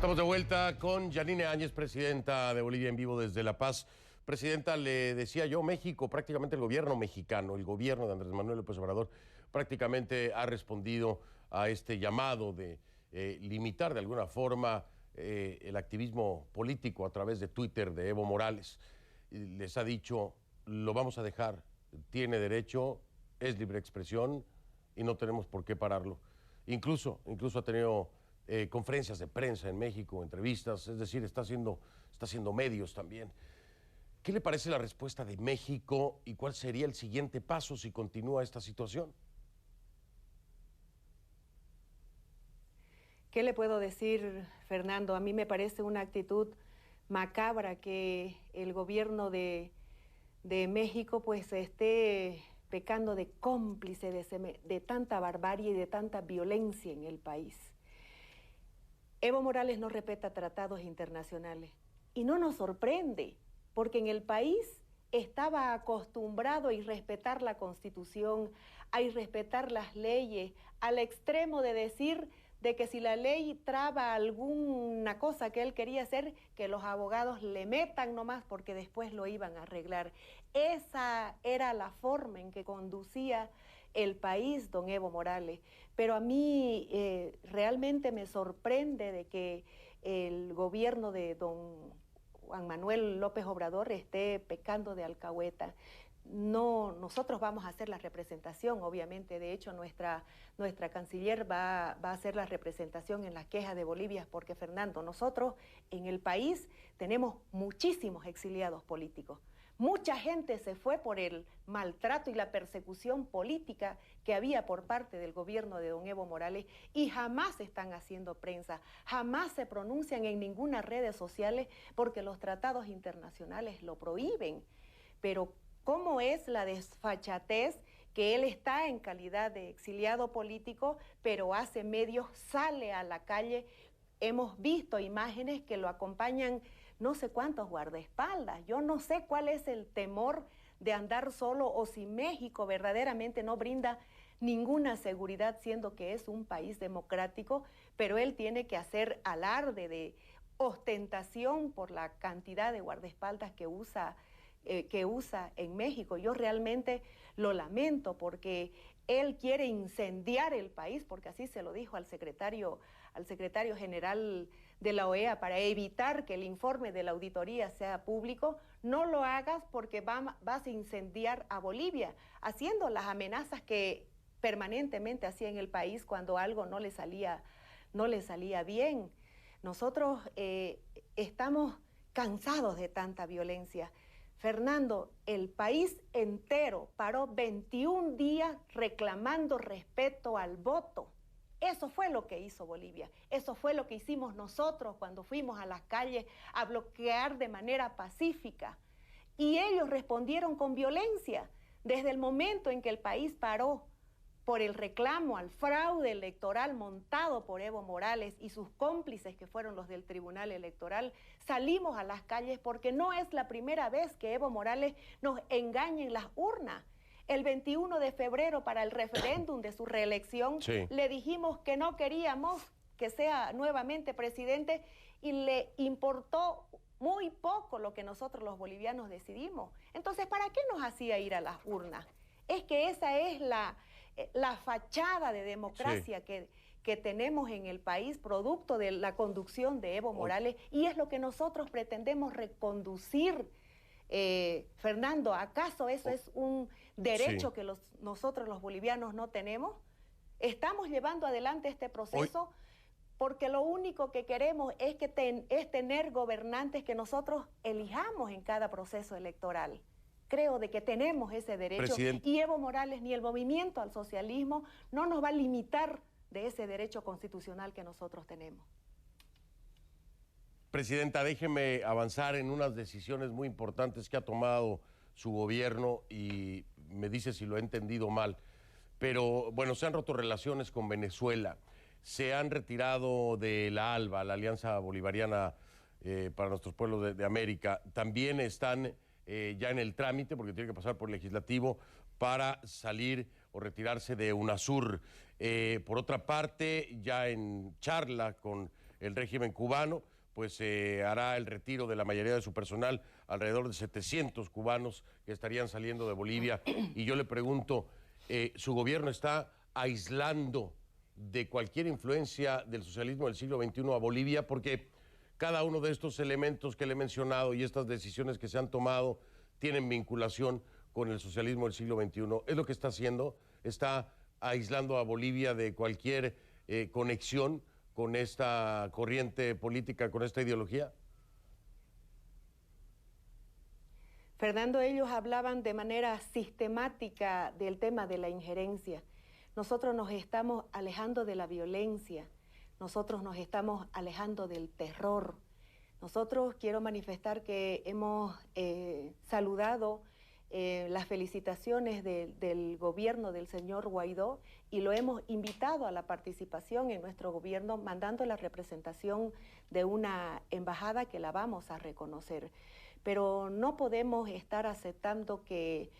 Estamos de vuelta con Yanine Áñez, presidenta de Bolivia en vivo desde La Paz. Presidenta, le decía yo, México, prácticamente el gobierno mexicano, el gobierno de Andrés Manuel López Obrador, prácticamente ha respondido a este llamado de limitar de alguna forma el activismo político a través de Twitter de Evo Morales. Les ha dicho, lo vamos a dejar, tiene derecho, es libre expresión y no tenemos por qué pararlo. Incluso ha tenido conferencias de prensa en México, entrevistas, es decir, está haciendo medios también. ¿Qué le parece la respuesta de México y cuál sería el siguiente paso si continúa esta situación? ¿Qué le puedo decir, Fernando? A mí me parece una actitud macabra que el gobierno de México pues esté pecando de cómplice de tanta barbarie y de tanta violencia en el país. Evo Morales no respeta tratados internacionales y no nos sorprende, porque en el país estaba acostumbrado a irrespetar la Constitución, a irrespetar las leyes, al extremo de decir de que si la ley traba alguna cosa que él quería hacer, que los abogados le metan nomás porque después lo iban a arreglar. Esa era la forma en que conducía el país don Evo Morales. Pero a mí realmente me sorprende de que el gobierno de don Juan Manuel López Obrador esté pecando de alcahueta. No, nosotros vamos a hacer la representación, obviamente. De hecho, nuestra canciller va a hacer la representación en las quejas de Bolivia, porque, Fernando, nosotros en el país tenemos muchísimos exiliados políticos. Mucha gente se fue por el maltrato y la persecución política que había por parte del gobierno de don Evo Morales y jamás están haciendo prensa, jamás se pronuncian en ninguna redes sociales porque los tratados internacionales lo prohíben. Pero ¿cómo es la desfachatez que él está en calidad de exiliado político, pero hace medios, sale a la calle? Hemos visto imágenes que lo acompañan no sé cuántos guardaespaldas. Yo no sé cuál es el temor de andar solo o si México verdaderamente no brinda ninguna seguridad, siendo que es un país democrático, pero él tiene que hacer alarde de ostentación por la cantidad de guardaespaldas que usa en México. Yo realmente lo lamento porque él quiere incendiar el país, porque así se lo dijo al secretario general de la OEA, para evitar que el informe de la auditoría sea público. No lo hagas porque vas a incendiar a Bolivia, haciendo las amenazas que permanentemente hacía en el país cuando algo no le salía bien. Nosotros estamos cansados de tanta violencia. Fernando, el país entero paró 21 días reclamando respeto al voto. Eso fue lo que hizo Bolivia, eso fue lo que hicimos nosotros cuando fuimos a las calles a bloquear de manera pacífica. Y ellos respondieron con violencia. Desde el momento en que el país paró por el reclamo al fraude electoral montado por Evo Morales y sus cómplices, que fueron los del Tribunal Electoral, salimos a las calles porque no es la primera vez que Evo Morales nos engaña en las urnas. El 21 de febrero, para el referéndum de su reelección, sí, le dijimos que no queríamos que sea nuevamente presidente y le importó muy poco lo que nosotros los bolivianos decidimos. Entonces, ¿para qué nos hacía ir a las urnas? Es que esa es la fachada de democracia, sí, que tenemos en el país, producto de la conducción de Evo Morales, y es lo que nosotros pretendemos reconducir. Fernando, ¿acaso eso es un derecho, sí, que nosotros los bolivianos no tenemos? Estamos llevando adelante este proceso porque lo único que queremos es tener gobernantes que nosotros elijamos en cada proceso electoral. Creo de que tenemos ese derecho, Presidente, y Evo Morales ni el movimiento al socialismo no nos va a limitar de ese derecho constitucional que nosotros tenemos. Presidenta, déjeme avanzar en unas decisiones muy importantes que ha tomado su gobierno y me dice si lo he entendido mal. Pero, bueno, se han roto relaciones con Venezuela, se han retirado de la ALBA, la Alianza Bolivariana para nuestros pueblos de América. También están ya en el trámite, porque tiene que pasar por el legislativo, para salir o retirarse de UNASUR. Por otra parte, ya en charla con el régimen cubano, pues hará el retiro de la mayoría de su personal, alrededor de 700 cubanos que estarían saliendo de Bolivia. Y yo le pregunto, ¿su gobierno está aislando de cualquier influencia del socialismo del siglo XXI a Bolivia? Porque cada uno de estos elementos que le he mencionado y estas decisiones que se han tomado tienen vinculación con el socialismo del siglo XXI. ¿Es lo que está haciendo? ¿Está aislando a Bolivia de cualquier conexión con esta corriente política, con esta ideología? Fernando, ellos hablaban de manera sistemática del tema de la injerencia. Nosotros nos estamos alejando de la violencia, nosotros nos estamos alejando del terror. Nosotros quiero manifestar que hemos saludado las felicitaciones del gobierno del señor Guaidó y lo hemos invitado a la participación en nuestro gobierno, mandando la representación de una embajada que la vamos a reconocer. Pero no podemos estar aceptando que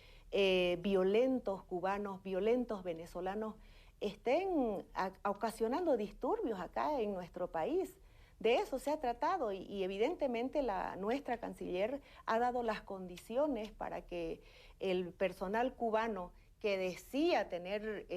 violentos cubanos, violentos venezolanos estén ocasionando disturbios acá en nuestro país. De eso se ha tratado y evidentemente nuestra canciller ha dado las condiciones para que el personal cubano que decía tener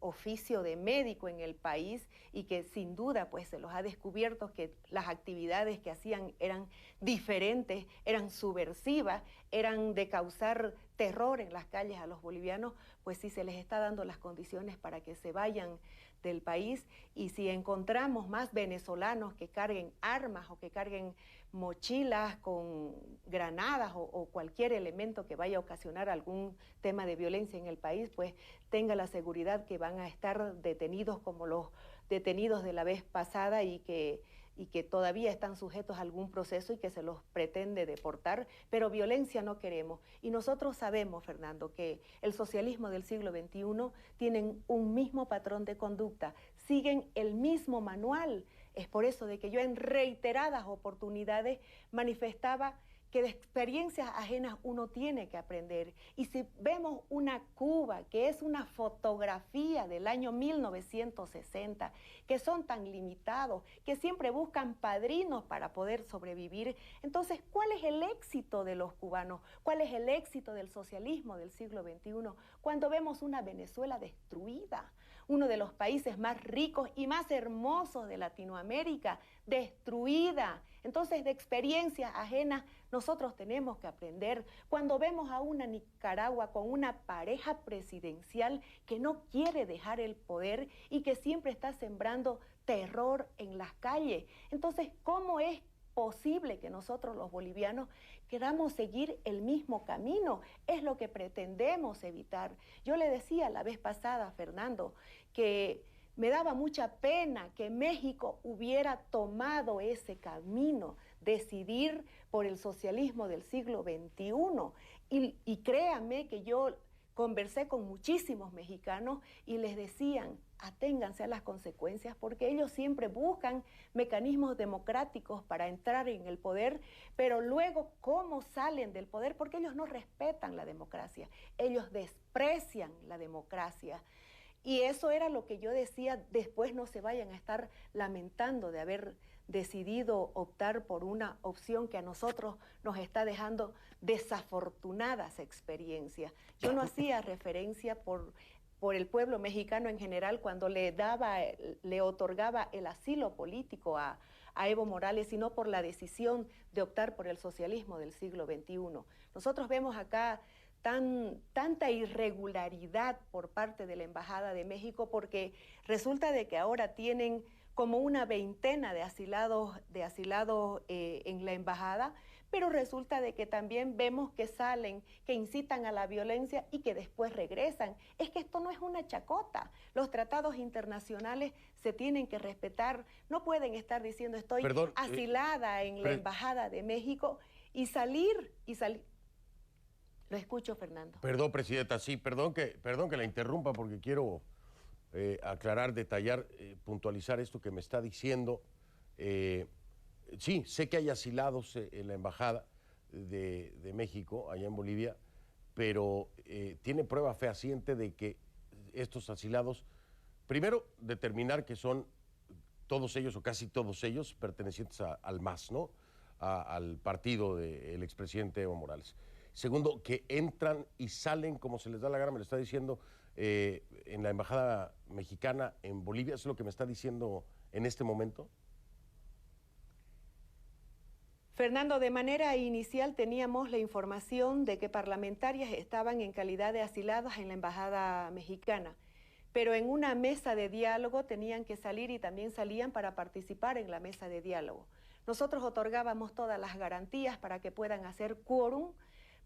oficio de médico en el país y que sin duda pues se los ha descubierto que las actividades que hacían eran diferentes, eran subversivas, eran de causar terror en las calles a los bolivianos, pues sí se les está dando las condiciones para que se vayan del país. Y si encontramos más venezolanos que carguen armas o que carguen mochilas con granadas o cualquier elemento que vaya a ocasionar algún tema de violencia en el país, pues tenga la seguridad que van a estar detenidos como los detenidos de la vez pasada y que todavía están sujetos a algún proceso y que se los pretende deportar, pero violencia no queremos. Y nosotros sabemos, Fernando, que el socialismo del siglo XXI tienen un mismo patrón de conducta, siguen el mismo manual. Es por eso de que yo en reiteradas oportunidades manifestaba que de experiencias ajenas uno tiene que aprender. Y si vemos una Cuba que es una fotografía del año 1960, que son tan limitados, que siempre buscan padrinos para poder sobrevivir, entonces, ¿cuál es el éxito de los cubanos? ¿Cuál es el éxito del socialismo del siglo XXI? Cuando vemos una Venezuela destruida, uno de los países más ricos y más hermosos de Latinoamérica, destruida. Entonces, de experiencias ajenas, nosotros tenemos que aprender. Cuando vemos a una Nicaragua con una pareja presidencial que no quiere dejar el poder y que siempre está sembrando terror en las calles, entonces, ¿cómo es posible que nosotros los bolivianos queramos seguir el mismo camino? Es lo que pretendemos evitar. Yo le decía la vez pasada, Fernando, que me daba mucha pena que México hubiera tomado ese camino, decidir por el socialismo del siglo XXI. Y créanme que yo conversé con muchísimos mexicanos y les decían, aténganse a las consecuencias, porque ellos siempre buscan mecanismos democráticos para entrar en el poder, pero luego cómo salen del poder, porque ellos no respetan la democracia, ellos desprecian la democracia. Y eso era lo que yo decía, después no se vayan a estar lamentando de haber decidido optar por una opción que a nosotros nos está dejando desafortunadas experiencias. Yo no hacía referencia por el pueblo mexicano en general cuando le otorgaba el asilo político a Evo Morales, sino por la decisión de optar por el socialismo del siglo XXI. Nosotros vemos acá tanta irregularidad por parte de la Embajada de México, porque resulta de que ahora tienen como una veintena de asilados en la embajada, pero resulta de que también vemos que salen, que incitan a la violencia y que después regresan. Es que esto no es una chacota. Los tratados internacionales se tienen que respetar. No pueden estar diciendo estoy asilada en la Embajada de México y salir. Lo escucho, Fernando. Perdón, presidenta, sí, perdón que la interrumpa porque quiero aclarar, detallar, puntualizar esto que me está diciendo. Sí, sé que hay asilados en la Embajada de México, allá en Bolivia, pero tiene prueba fehaciente de que estos asilados, primero, determinar que son todos ellos o casi todos ellos pertenecientes al MAS, ¿no? Al partido del expresidente Evo Morales. Segundo, que entran y salen como se les da la gana, me lo está diciendo en la embajada mexicana en Bolivia, ¿es lo que me está diciendo en este momento? Fernando, de manera inicial teníamos la información de que parlamentarias estaban en calidad de asiladas en la embajada mexicana, pero en una mesa de diálogo tenían que salir y también salían para participar en la mesa de diálogo. Nosotros otorgábamos todas las garantías para que puedan hacer quórum,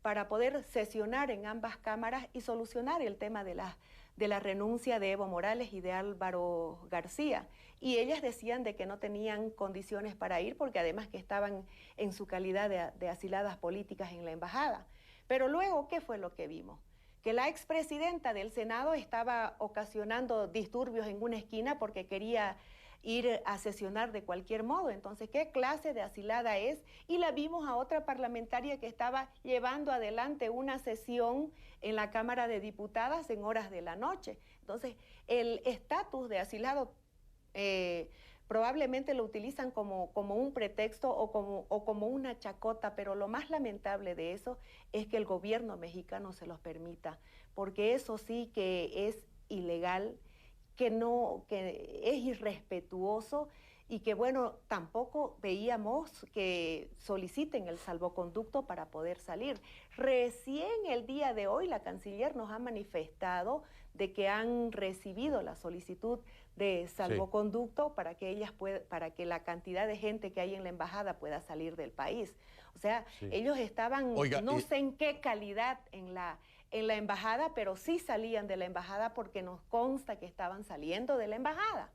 para poder sesionar en ambas cámaras y solucionar el tema de la renuncia de Evo Morales y de Álvaro García. Y ellas decían de que no tenían condiciones para ir porque además que estaban en su calidad de asiladas políticas en la embajada. Pero luego, ¿qué fue lo que vimos? Que la expresidenta del Senado estaba ocasionando disturbios en una esquina porque quería ir a sesionar de cualquier modo. Entonces, ¿qué clase de asilada es? Y la vimos a otra parlamentaria que estaba llevando adelante una sesión en la Cámara de Diputadas en horas de la noche. Entonces, el estatus de asilado probablemente lo utilizan como un pretexto o como una chacota, pero lo más lamentable de eso es que el gobierno mexicano se los permita, porque eso sí que es ilegal, que es irrespetuoso y que, bueno, tampoco veíamos que soliciten el salvoconducto para poder salir. Recién el día de hoy la canciller nos ha manifestado de que han recibido la solicitud de salvoconducto para que la cantidad de gente que hay en la embajada pueda salir del país. O sea, ellos estaban, no sé en qué calidad en la embajada, pero sí salían de la embajada porque nos consta que estaban saliendo de la embajada.